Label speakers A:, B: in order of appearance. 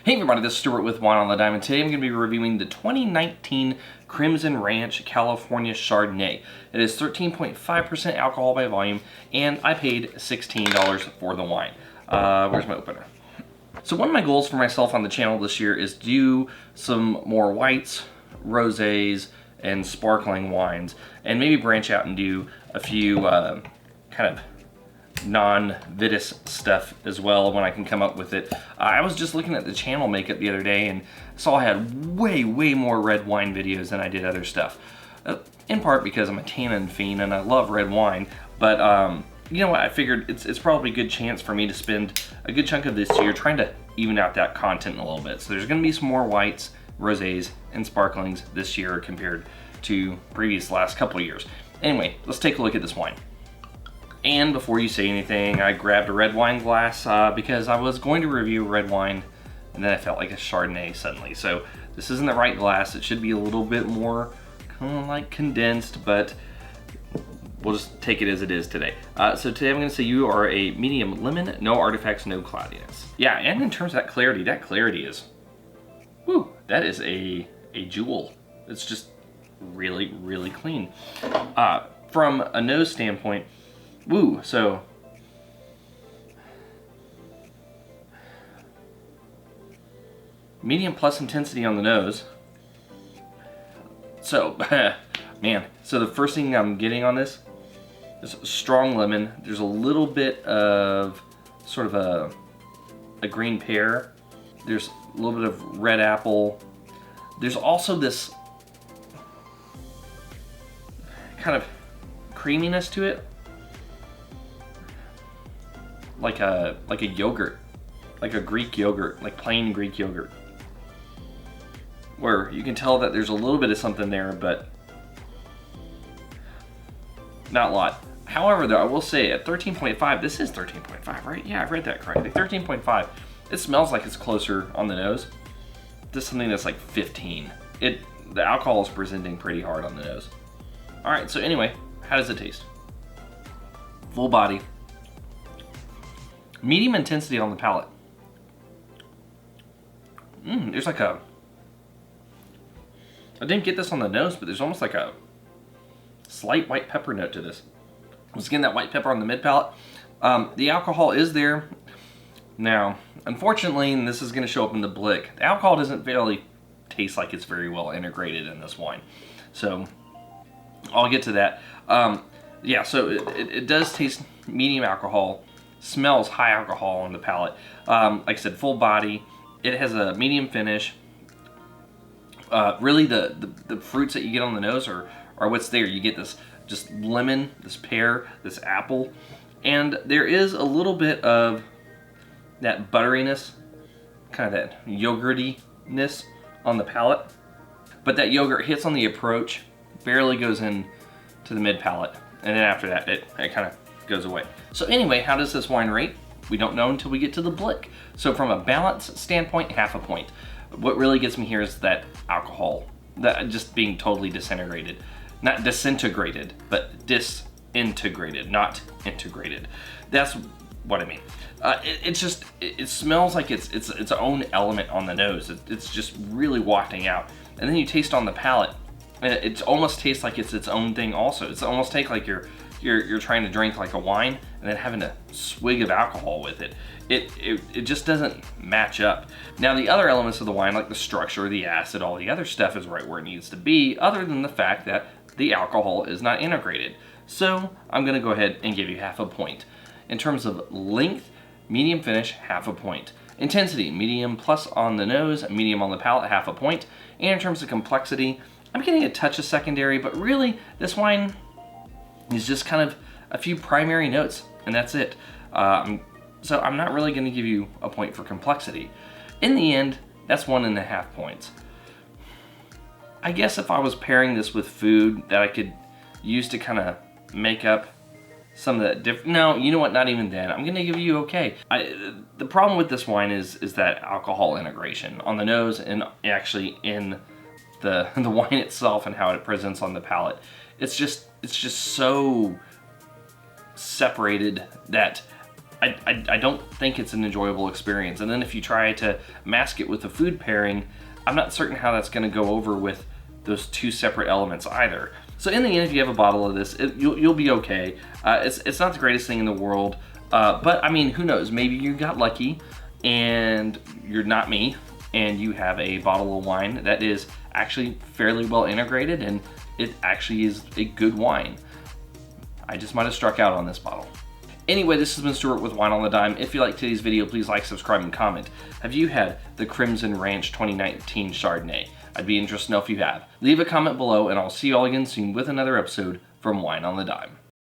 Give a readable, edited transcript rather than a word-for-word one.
A: Hey everybody, this is Stuart with Wine on the Diamond. Today I'm going to be reviewing the 2019 Crimson Ranch California Chardonnay. It is 13.5% alcohol by volume, and I paid $16 for the wine. Where's my opener? So one of my goals for myself on the channel this year is to do some more whites, rosés, and sparkling wines, and maybe branch out and do a few kind of non-Vitis stuff as well when I can come up with it. I was just looking at the channel makeup the other day and saw I had way more red wine videos than I did other stuff. In part because I'm a tannin fiend and I love red wine, but you know what, I figured it's probably a good chance for me to spend a good chunk of this year trying to even out that content a little bit. So there's going to be some more whites, rosés, and sparklings this year compared to previous last couple of years. Anyway, let's take a look at this wine. And before you say anything, I grabbed a red wine glass because I was going to review red wine and then I felt like a Chardonnay suddenly. So this isn't the right glass. It should be a little bit more kind of like condensed, but we'll just take it as it is today. So today I'm going to say you are a medium lemon, no artifacts, no cloudiness. Yeah, and in terms of that clarity is, whew, that is a jewel. It's just really clean. From a nose standpoint, woo, so medium plus intensity on the nose. So, man, so the first thing I'm getting on this is strong lemon. There's a little bit of sort of a green pear. There's a little bit of red apple. There's also this kind of creaminess to it. Like a yogurt, like a Greek yogurt, like plain Greek yogurt, where you can tell that there's a little bit of something there, but not a lot. However, though, I will say at 13.5, this is 13.5, right? Yeah, I read that correctly. 13.5. It smells like it's closer on the nose to something that's like 15. The alcohol is presenting pretty hard on the nose. All right, so anyway, how does it taste? Full body. Medium intensity on the palate. There's like I didn't get this on the nose, but there's almost like a slight white pepper note to this. Once again, that white pepper on the mid palate. The alcohol is there. Now, unfortunately, and this is going to show up in the blick, the alcohol doesn't really taste like it's very well integrated in this wine. So, I'll get to that. Yeah, so it does taste medium alcohol. Smells high alcohol on the palate. Like I said, full body. It has a medium finish. Really, the fruits that you get on the nose are what's there. You get this just lemon, this pear, this apple, and there is a little bit of that butteriness, kind of that yogurtiness on the palate. But that yogurt hits on the approach, barely goes in to the mid palate, and then after that, it kind of goes away. So anyway, how does this wine rate? We don't know until we get to the blick. So from a balance standpoint, half a point. What really gets me here is that alcohol, that just being totally disintegrated. Not disintegrated, but disintegrated, not integrated. That's what I mean. It smells like it's its own element on the nose. It's just really wafting out. And then you taste on the palate, and it almost tastes like it's its own thing also. It's almost like you're trying to drink like a wine and then having a swig of alcohol with it. It just doesn't match up. Now the other elements of the wine, like the structure, the acid, all the other stuff is right where it needs to be, other than the fact that the alcohol is not integrated. So I'm gonna go ahead and give you half a point. In terms of length, medium finish, half a point. Intensity, medium plus on the nose, medium on the palate, half a point. And in terms of complexity, I'm getting a touch of secondary, but really this wine is just kind of a few primary notes, and that's it. So I'm not really going to give you a point for complexity. In the end, that's 1.5 points. I guess if I was pairing this with food that I could use to kind of make up some of that different. No, you know what? Not even then. I'm going to give you okay. The problem with this wine is that alcohol integration on the nose and actually in the wine itself and how it presents on the palate. It's just so separated that I don't think it's an enjoyable experience. And then if you try to mask it with a food pairing, I'm not certain how that's going to go over with those two separate elements either. So in the end, if you have a bottle of this, you'll be okay. It's not the greatest thing in the world, but I mean, who knows? Maybe you got lucky and you're not me, and you have a bottle of wine that is actually fairly well integrated, and it actually is a good wine. I just might have struck out on this bottle. Anyway, this has been Stuart with Wine on the Dime. If you liked today's video, please like, subscribe, and comment. Have you had the Crimson Ranch 2019 Chardonnay? I'd be interested to know if you have. Leave a comment below, and I'll see you all again soon with another episode from Wine on the Dime.